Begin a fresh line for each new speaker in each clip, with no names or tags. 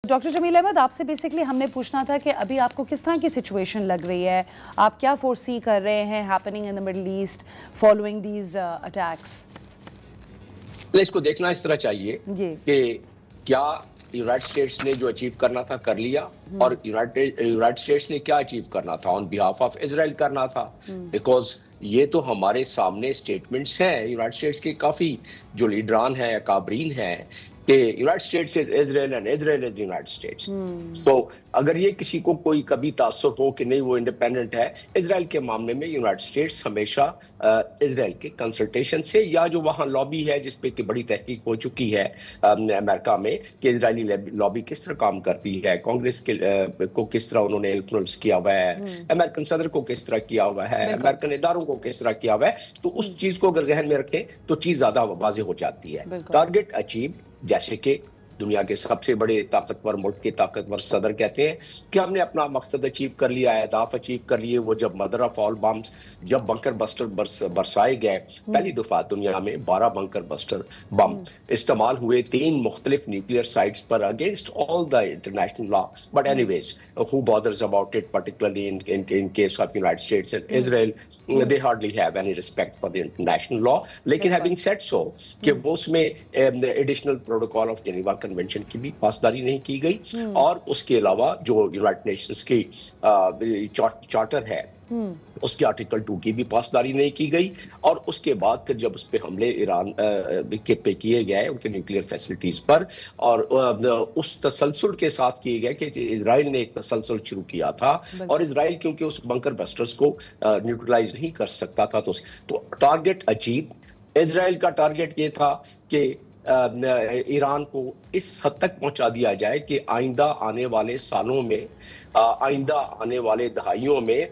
Doctor Jameel Ahmad, आपसे basically हमने पूछना था कि अभी आपको किस तरह की सिचुएशन लग रही है, आप क्या फोरसी कर रहे हैं happening in the middle east following these attacks?
इसको देखना इस तरह चाहिए कि क्या यूनाइटेड स्टेट्स ने जो अचीव करना था कर लिया, और यूनाइटेड स्टेट्स ने क्या अचीव करना था ऑन बिहाफ ऑफ इजराइल करना था। बिकॉज ये तो हमारे सामने स्टेटमेंट्स हैं यूनाइटेड स्टेट्स के, काफी जो लीडरान हैं, अकाबरीन हैं, कि United States is Israel and Israel is United States. सो अगर ये किसी को कोई कभी तासुर हो कि नहीं वो इंडिपेंडेंट है, इजराइल के मामले में यूनाइटेड स्टेट्स हमेशा इजराइल के कंसल्टेशन से, या जो वहाँ लॉबी है जिसपे कि बड़ी तहकीक हो चुकी है अमेरिका में कि इजरायली लॉबी किस तरह काम करती है, कांग्रेस के को किस तरह उन्होंने इन्फ्लुएंस किया हुआ है, अमेरिकन सदर को किस तरह किया हुआ है, अमेरिकन इदारों को किस तरह किया हुआ है, तो उस चीज को अगर जहन में रखें तो चीज ज्यादा वाज़ेह हो जाती है। टारगेट अचीव, जैसे कि दुनिया के सबसे बड़े ताकतवर मुल्क के ताकतवर सदर कहते हैं कि हमने अपना मकसद अचीव कर लिया, अहदाफ अचीव कर लिए। वो जब मदर ऑफ ऑल बम्स, जब बंकर बस्टर बरसाए गए, पहली दफा दुनिया में 12 बंकर बस्टर बम इस्तेमाल हुए 3 मुख्तलिफ न्यूक्लियर साइट्स पर against all the international law. But anyways, who bothers about it, particularly in case of United states and Israel, they hardly have any respect for the international law. लेकिन having said so, कि वो उसमें additional protocol of Geneva convention की भी पासदारी नहीं की गई, और उसके अलावा जो यूनाइटेड नेशंस की चार्टर है उसके आर्टिकल 2 की भी पासदारी नहीं की गई। और उसके बाद फिर जब उस पे हमले ईरान पे किए गए उनके न्यूक्लियर फैसिलिटीज पर, और उस तसलसल के साथ किए गए कि इजराइल ने एक तसलसल शुरू किया था, और इजराइल क्योंकि उस बंकर बस्टर्स को न्यूट्रलाइज नहीं कर सकता था, तो टारगेट अचीव। इजराइल का टारगेट ये था कि ईरान को इस हद तक पहुंचा दिया जाए कि आइंदा आने वाले सालों में, आइंदा आने वाले दहाइयों में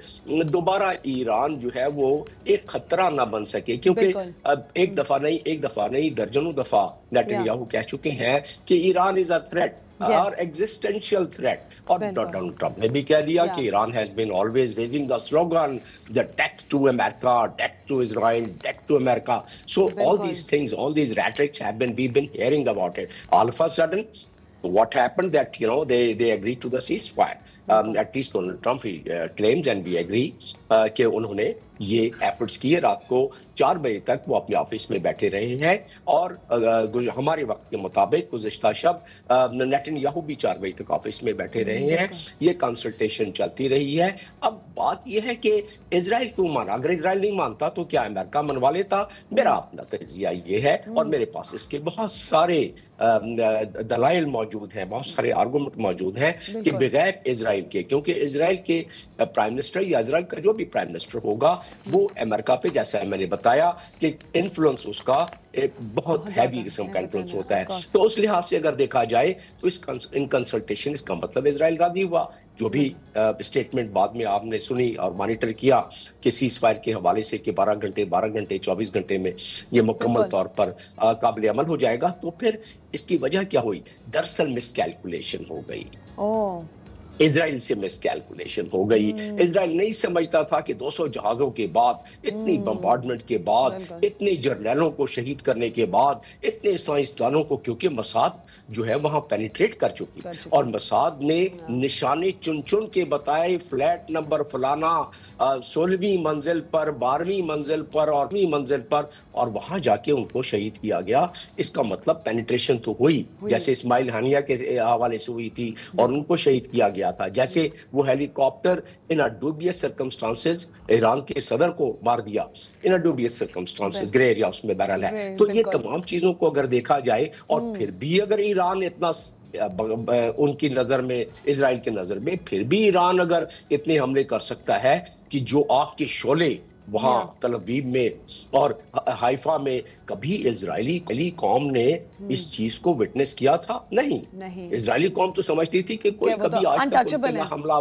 दोबारा ईरान जो है वो एक खतरा ना बन सके, क्योंकि अब एक दफा नहीं दर्जनों दफा नेतन्याहू कह चुके हैं कि ईरान इज अ थ्रेट, और एग्जिस्टेंशियल थ्रेट। और डोनाल्ड ट्रंप ने भी कह दिया कि Iran has been always raising the slogan the death to America, death to Israel, death to America. So all these things, all these rhetorics have been, we've been hearing about it. All of a sudden, what happened that, you know, they agreed to the ceasefire. At least Donald Trump claims, and we agree, कि उन्होंने ये efforts किए। रात को 4 बजे तक वो अपने ऑफिस में बैठे रहे हैं, और हमारे वक्त के मुताबिक गुज़िश्ता शब नेतन्याहू भी 4 बजे तक ऑफिस में बैठे रहे हैं। ये कंसल्टेशन चलती रही है। अब बात ये है कि इजराइल क्यों माना? अगर इजराइल नहीं मानता तो क्या अमेरिका मनवा लेता? मेरा अपना तजिया ये है, और मेरे पास इसके बहुत सारे दलाइल मौजूद हैं, बहुत सारे आर्गूमेंट मौजूद हैं कि बगैर इजराइल के, क्योंकि इजराइल के प्राइम मिनिस्टर या इजराइल का जो भी प्राइम मिनिस्टर होगा वो अमेरिका पे, जैसा मैंने बताया कि इन्फ्लुएंस उसका एक बहुत हैवी किस्म का इन्फ्लुएंस होता है। तो उस लिहाज से अगर देखा जाए तो इन कंसल्टेशन इसका मतलब इजराइल राजी हुआ। जो भी स्टेटमेंट बाद में आपने सुनी और मॉनिटर किया कि सीज़फायर के हवाले से कि 12 घंटे 24 घंटे में ये मुकम्मल तौर पर काबिल अमल हो जाएगा, तो फिर इसकी वजह क्या हुई? दरअसल मिसकैलकुलेशन हो गई। इजराइल से मिसकैलकुलेशन हो गई। इजराइल नहीं समझता था कि 200 जहाजों के बाद, इतनी बम्बार्डमेंट के बाद, इतने जर्नलों को शहीद करने के बाद, इतने साइंसदानों को, क्योंकि मसाद जो है वहां पेनिट्रेट कर चुकी, और मसाद ने निशाने चुन चुन के बताए, फ्लैट नंबर फलाना 16वीं मंजिल पर, 12वीं मंजिल पर और 8वीं मंजिल पर, और वहां जाके उनको शहीद किया गया। इसका मतलब पेनिट्रेशन तो हुई, जैसे इस्माइल हानिया के हवाले से हुई थी और उनको शहीद किया गया था। जैसे वो हेलीकॉप्टर इन डूबियस सर्कमस्टांसेस ईरान के सदर को मार दिया, इन डूबियस सर्कमस्टांसेस, ग्रे एरिया उसमें बहरहाल है। तो ये तमाम चीजों को अगर देखा जाए, और फिर भी अगर ईरान इतना उनकी नजर में, इजराइल की नजर में, फिर भी ईरान अगर इतने हमले कर सकता है कि जो आग के शोले वहां तल अवीव में और हाइफा में, कभी इजरायली कौम ने इस चीज को विटनेस किया था? नहीं। इजरायली कौम तो समझती थी कि कोई कभी आज तक हमला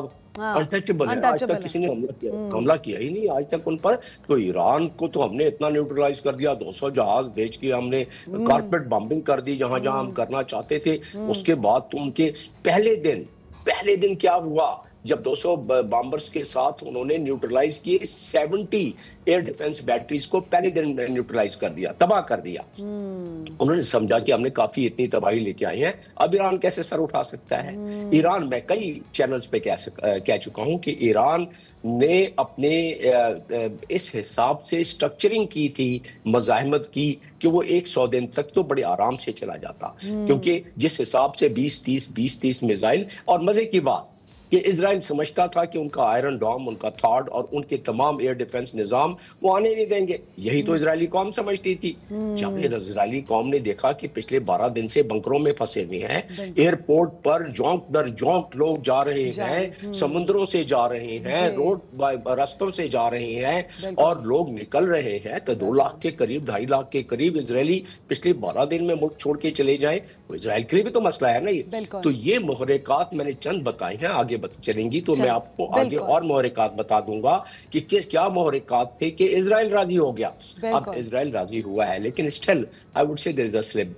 अनटचेबल है, आज तक किसी ने हमला किया ही नहीं आज तक उन पर। तो ईरान को तो हमने इतना न्यूट्रलाइज कर दिया, 200 जहाज भेज के हमने कारपेट बॉम्बिंग कर दी जहां जहां हम करना चाहते थे। उसके बाद तो उनके पहले दिन क्या हुआ جب 200 بامبرز کے ساتھ انہوں نے نیوٹرلائز کیے 70 ایئر ڈیفنس بیٹریز کو پہلے دن نیوٹرلائز کر دیا، تباہ کر دیا۔ انہوں نے سمجھا کہ ہم نے کافی اتنی تباہی لے کے آئے ہیں، اب ایران کیسے سر اٹھا سکتا ہے؟ ایران، میں کئی چینلز پہ کہہ چکا ہوں کہ ایران نے اپنے اس حساب سے سٹرکچرنگ کی تھی مزاحمت کی کہ وہ 100 دن تک تو بڑے آرام سے چلا جاتا، کیونکہ جس حساب سے 20-30 میزائل، اور مزے کی بات کہ اسرائیل سمجھتا تھا کہ ان کا آئرن ڈوم، ان کا تھاڈ اور ان کے تمام ایئر ڈیفنس نظام وہ آنے نہیں دیں گے، یہی تو اسرائیلی قوم سمجھتی تھی۔ جب اسرائیلی قوم نے دیکھا کہ پچھلے 12 دن سے بنکروں میں پھنسے ہوئے ہیں، ایئرپورٹ پر جونک در جونک لوگ جا رہے ہیں، سمندروں سے جا رہے ہیں، روڈ رستوں سے جا رہے ہیں، اور لوگ نکل رہے ہیں، تو 2 لاکھ کے قریب، 2.5 لاکھ کے قریب اسرائیلی پچھلے 12 دن میں ملک چھوڑ کے چلے جائیں، تو اسرائیل کے لیے بھی تو مسئلہ ہے نا یہ۔ تو یہ محرکات میں نے چند بتائے ہیں، آگے چلیں گی تو میں آپ کو آگے اور محرکات بتا دوں گا کہ کیا محرکات تھے کہ اسرائیل راضی ہو گیا۔ اب اسرائیل راضی ہوا ہے، لیکن still I would say there is a slip